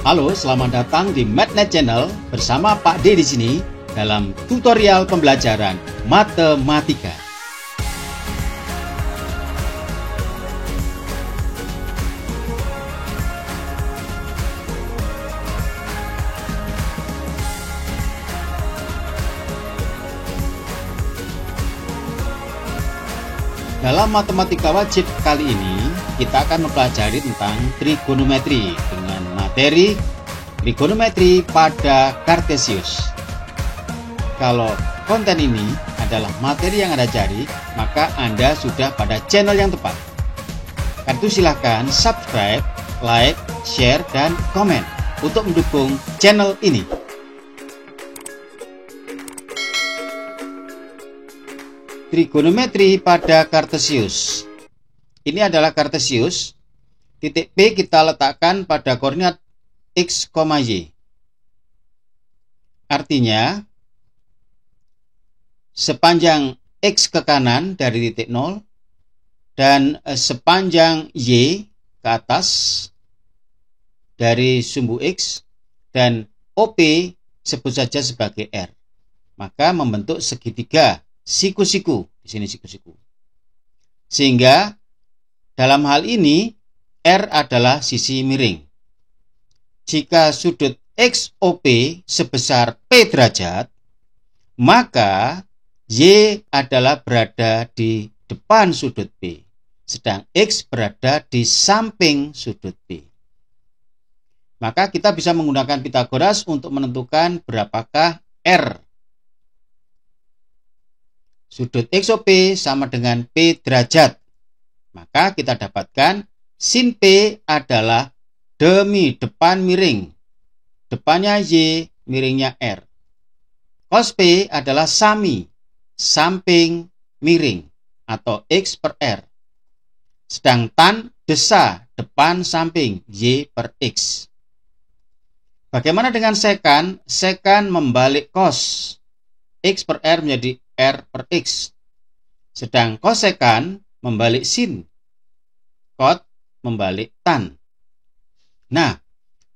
Halo, selamat datang di MathNet Channel bersama Pak D di sini dalam tutorial pembelajaran matematika. Dalam matematika wajib kali ini, kita akan mempelajari tentang trigonometri dengan materi trigonometri pada Kartesius. Kalau konten ini adalah materi yang Anda cari, maka Anda sudah pada channel yang tepat. Karena itu silahkan subscribe, like, share, dan komen untuk mendukung channel ini. Trigonometri pada Kartesius. Ini adalah Kartesius. Titik P kita letakkan pada koordinat X, Y. Artinya, sepanjang X ke kanan dari titik 0 dan sepanjang Y ke atas dari sumbu X dan OP sebut saja sebagai R. Maka membentuk segitiga siku-siku, di sini siku-siku. Sehingga dalam hal ini R adalah sisi miring. Jika sudut XOP sebesar P derajat, maka Y adalah berada di depan sudut P, sedang X berada di samping sudut P. Maka kita bisa menggunakan Pythagoras untuk menentukan berapakah R. Sudut XOP sama dengan P derajat. Maka kita dapatkan sin P adalah demi depan miring. Depannya Y, miringnya R. Cos P adalah sami, samping miring atau X per R. Sedang tan desa, depan samping Y per X. Bagaimana dengan sekan? Sekan membalik cos. X per R menjadi R per X. Sedang kosekan membalik sin. Kot membalik tan. Nah,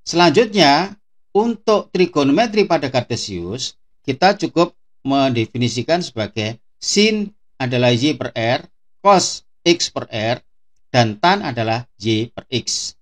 selanjutnya untuk trigonometri pada Kartesius, kita cukup mendefinisikan sebagai sin adalah Y per R, cos X per R, dan tan adalah Y per X.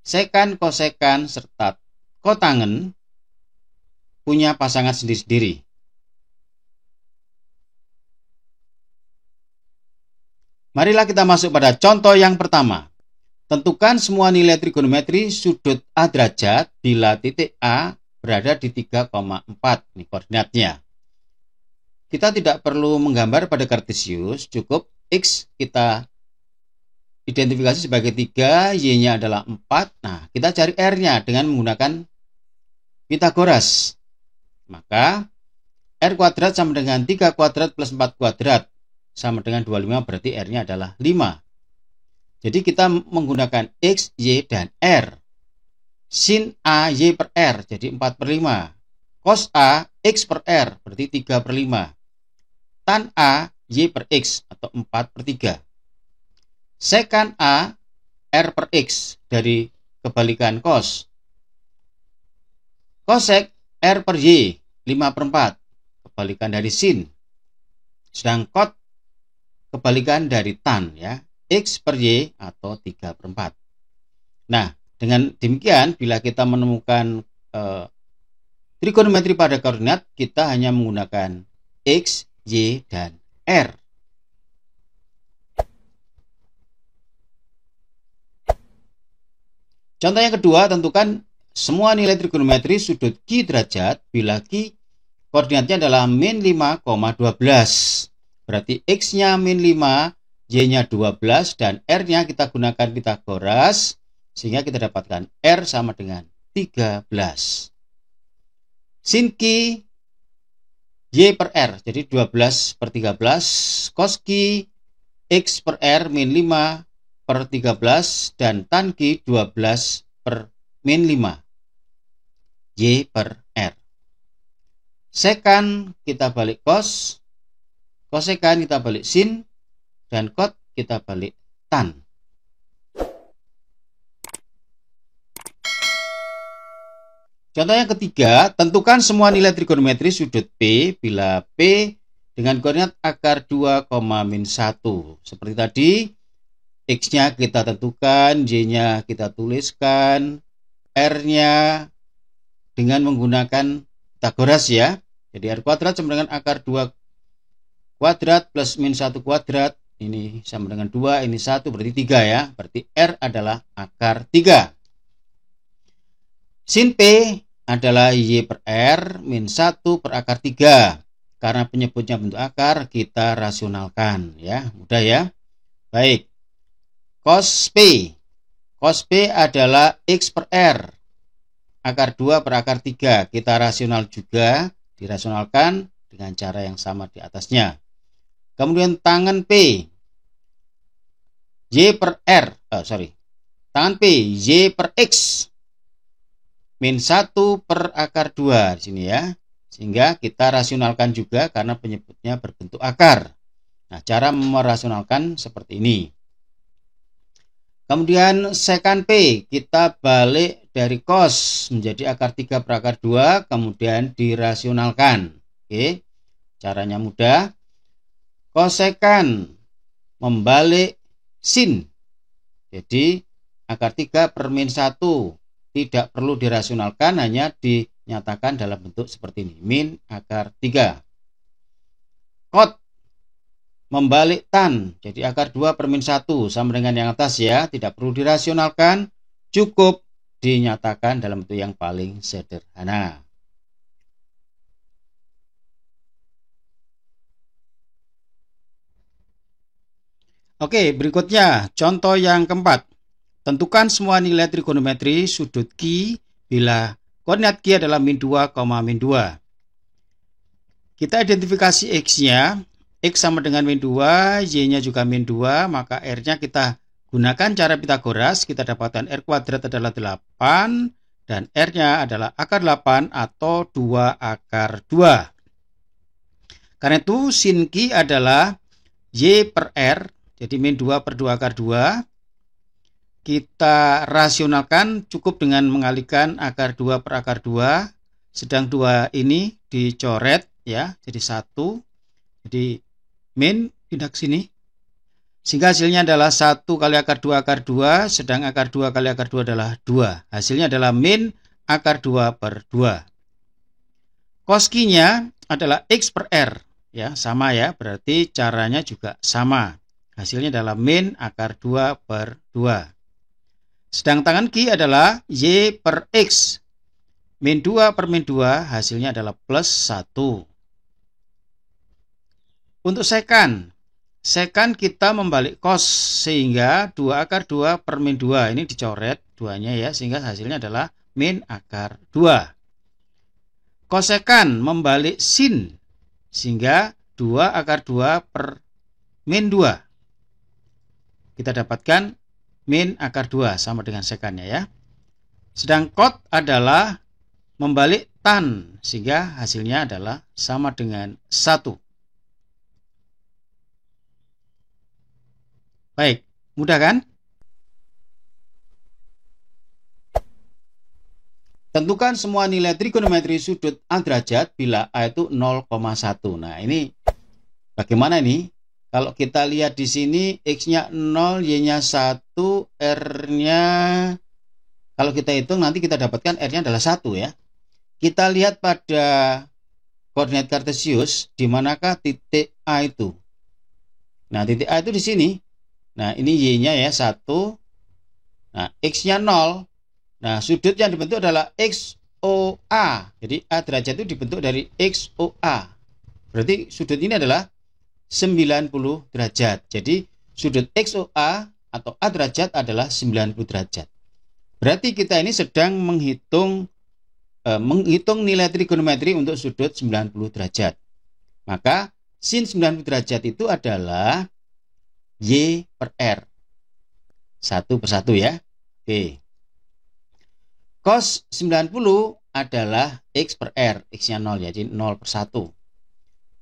Sekan, kosekan, serta kotangen punya pasangan sendiri-sendiri. Marilah kita masuk pada contoh yang pertama. Tentukan semua nilai trigonometri sudut A derajat bila titik A berada di 3,4. Ini koordinatnya. Kita tidak perlu menggambar pada Kartesius, cukup X kita identifikasi sebagai 3, Y-nya adalah 4. Nah, kita cari R-nya dengan menggunakan Pythagoras. Maka R kuadrat sama dengan 3 kuadrat plus 4 kuadrat. Sama dengan 25, berarti R-nya adalah 5. Jadi kita menggunakan X, Y, dan R. Sin A, Y per R, jadi 4 per 5. Cos A, X per R, berarti 3 per 5. Tan A, Y per X, atau 4 per 3. Sekan A, R per X, dari kebalikan cos. Kosek R per Y, 5 per 4, kebalikan dari sin. Sedang kot kebalikan dari tan, ya, X per Y atau 3 per 4. Nah, dengan demikian bila kita menemukan trigonometri pada koordinat, kita hanya menggunakan X, Y, dan R. Contoh yang kedua, tentukan semua nilai trigonometri sudut Q derajat bila Q koordinatnya adalah min 5,12. Berarti X-nya min 5, Y-nya 12, dan R-nya kita gunakan Pythagoras, sehingga kita dapatkan R sama dengan 13. Sin Q, Y per R, jadi 12 per 13, cos Q, X per R, min 5 per 13, dan tan Q, 12 per min 5, Y per R. Sekan kita balik cos, kosekan kita balik sin, dan kot kita balik tan. Contoh yang ketiga, tentukan semua nilai trigonometri sudut P bila P dengan koordinat akar 2, min 1. Seperti tadi, X-nya kita tentukan, Y-nya kita tuliskan, R-nya dengan menggunakan Pitagoras ya. Jadi R kuadrat sama dengan akar 2 kuadrat plus min 1 kuadrat. Ini sama dengan 2, ini 1, berarti 3 ya. Berarti R adalah akar 3. Sin P adalah Y per R min 1 per akar 3. Karena penyebutnya bentuk akar, kita rasionalkan ya. Mudah ya. Baik. Cos P. Cos P adalah X per R. Akar 2 per akar 3. Kita rasional juga. Dirasionalkan dengan cara yang sama di atasnya. Kemudian tangan P. Y per R. Tangan P. Y per X. Min 1 per akar 2 di sini ya. Sehingga kita rasionalkan juga karena penyebutnya berbentuk akar. Nah, cara merasionalkan seperti ini. Kemudian sekan P. Kita balik dari cos menjadi akar 3 per akar 2. Kemudian dirasionalkan. Oke. Caranya mudah. Kosekan membalik sin. Jadi akar 3 per min 1 tidak perlu dirasionalkan, hanya dinyatakan dalam bentuk seperti ini. Min akar 3. Kot membalik tan. Jadi akar 2 per min 1 sama dengan yang atas ya. Tidak perlu dirasionalkan. Cukup dinyatakan dalam bentuk yang paling sederhana. Oke, berikutnya contoh yang keempat. Tentukan semua nilai trigonometri sudut Q bila koordinat Q adalah min 2, min 2. Kita identifikasi X-nya. X sama dengan min 2, Y-nya juga min 2, maka R-nya kita gunakan cara Pitagoras. Kita dapatkan R kuadrat adalah 8 dan R-nya adalah akar 8 atau 2 akar 2. Karena itu sin Q adalah Y per R. Jadi min 2 per 2 akar 2. Kita rasionalkan cukup dengan mengalihkan akar 2 per akar 2. Sedang 2 ini dicoret ya, jadi 1. Jadi min pindah ke sini. Sehingga hasilnya adalah 1 kali akar 2 akar 2. Sedang akar 2 kali akar 2 adalah 2. Hasilnya adalah min akar 2 per 2. Cos Q-nya adalah X per R. Ya, sama ya, berarti caranya juga sama. Hasilnya adalah min akar 2 per 2. Sedang tangan Q adalah Y per X. Min 2 per min 2 hasilnya adalah plus 1. Untuk sekan. Sekan kita membalik cos sehingga 2 akar 2 per min 2. Ini dicoret 2-nya ya, sehingga hasilnya adalah min akar 2. Kosekan membalik sin sehingga 2 akar 2 per min 2. Kita dapatkan min akar 2 sama dengan sekannya ya. Sedang kot adalah membalik tan sehingga hasilnya adalah sama dengan 1. Baik, mudah kan? Tentukan semua nilai trigonometri sudut A derajat bila A itu 0,1. Nah, ini bagaimana ini? Kalau kita lihat di sini X-nya 0, Y-nya 1, R-nya kalau kita hitung nanti kita dapatkan R-nya adalah 1 ya. Kita lihat pada koordinat kartesius di manakah titik A itu. Nah, titik A itu di sini. Nah, ini Y-nya ya 1. Nah, X-nya 0. Nah, sudut yang dibentuk adalah XOA. Jadi A derajat itu dibentuk dari XOA. Berarti sudut ini adalah 90 derajat. Jadi sudut XOA atau A derajat adalah 90 derajat. Berarti kita ini sedang menghitung nilai trigonometri untuk sudut 90 derajat. Maka sin 90 derajat itu adalah Y per R. Satu per satu ya. Oke. Cos 90 adalah X per R. X-nya 0 ya, jadi 0 per 1.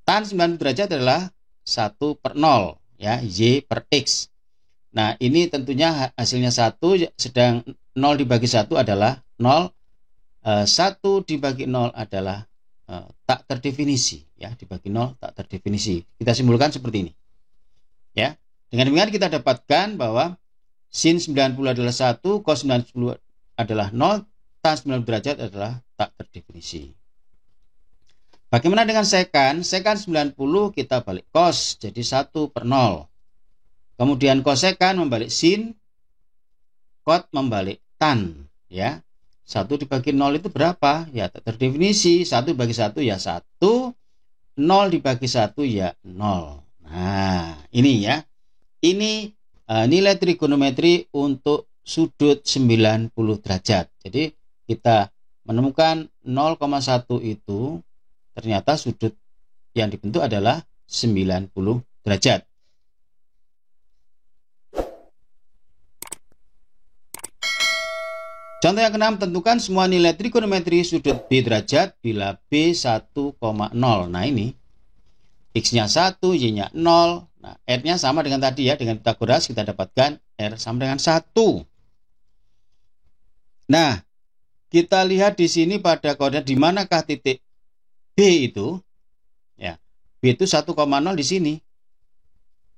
Tan 90 derajat adalah 1 per 0 ya, Y per X. Nah, ini tentunya hasilnya 1, sedang 0 dibagi 1 adalah 0. 1 dibagi 0 adalah tak terdefinisi, ya, dibagi 0 tak terdefinisi. Kita simpulkan seperti ini. Ya. Dengan demikian kita dapatkan bahwa sin 90 adalah 1, cos 90 adalah 0, tan 90 derajat adalah tak terdefinisi. Bagaimana dengan sekan? Sekan 90 kita balik cos, jadi 1 per 0. Kemudian kosekan membalik sin, kot membalik tan. Ya. 1 dibagi 0 itu berapa? Ya tak terdefinisi. 1 bagi 1 ya 1. 0 dibagi 1 ya 0. Nah ini ya. Ini nilai trigonometri untuk sudut 90 derajat. Jadi kita menemukan 0,1 itu ternyata sudut yang dibentuk adalah 90 derajat. Contoh yang ke-6, tentukan semua nilai trigonometri sudut B derajat bila B 1,0. Nah ini, X-nya 1, Y-nya 0. Nah, R-nya sama dengan tadi ya, dengan Pythagoras kita dapatkan R sama dengan 1. Nah, kita lihat di sini pada koordinat di manakah titik B itu. Ya, B itu 1,0 di sini.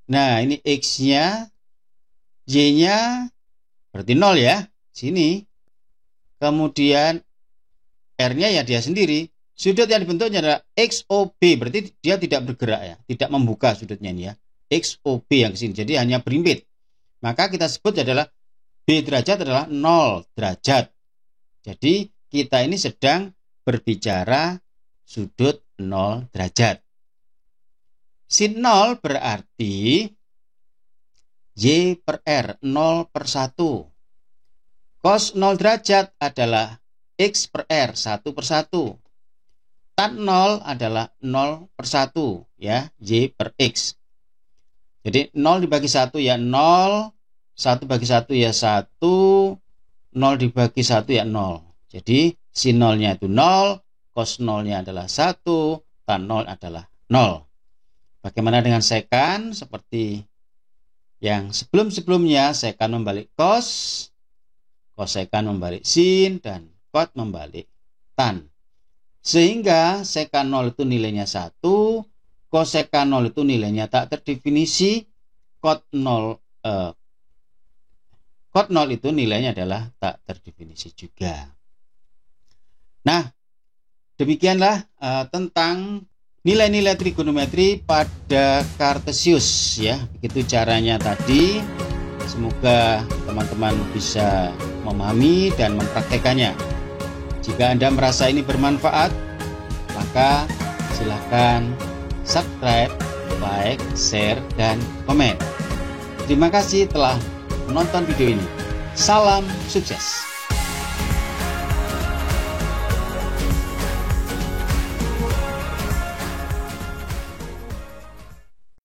Nah, ini X-nya, Y-nya berarti 0 ya, sini. Kemudian R-nya ya dia sendiri. Sudut yang dibentuknya adalah XOB, berarti dia tidak bergerak ya, tidak membuka sudutnya ini ya. XOB yang ke sini, jadi hanya berimpit. Maka kita sebut adalah B derajat adalah 0 derajat. Jadi kita ini sedang berbicara sudut 0 derajat. Sin 0 berarti Y per R, 0 per 1. Cos 0 derajat adalah X per R, 1 per 1. Tan 0 adalah 0 per 1, ya, Y per X. Jadi 0 dibagi 1 ya 0, 1 bagi 1 ya 1, 0 dibagi 1 ya 0. Jadi sin 0-nya itu 0, cos 0-nya adalah 1, tan 0 adalah 0. Bagaimana dengan sekan? Seperti yang sebelum-sebelumnya, sekan membalik cos, kosekan membalik sin, dan kot membalik tan. Sehingga sekan 0 itu nilainya 1, kosekan 0 itu nilainya tak terdefinisi, kot 0 itu nilainya adalah tak terdefinisi juga. Nah, demikianlah tentang nilai-nilai trigonometri pada Kartesius ya. Begitu caranya tadi. Semoga teman-teman bisa memahami dan mempraktekannya. Jika Anda merasa ini bermanfaat, maka silakan subscribe, like, share, dan komen. Terima kasih telah menonton video ini. Salam sukses.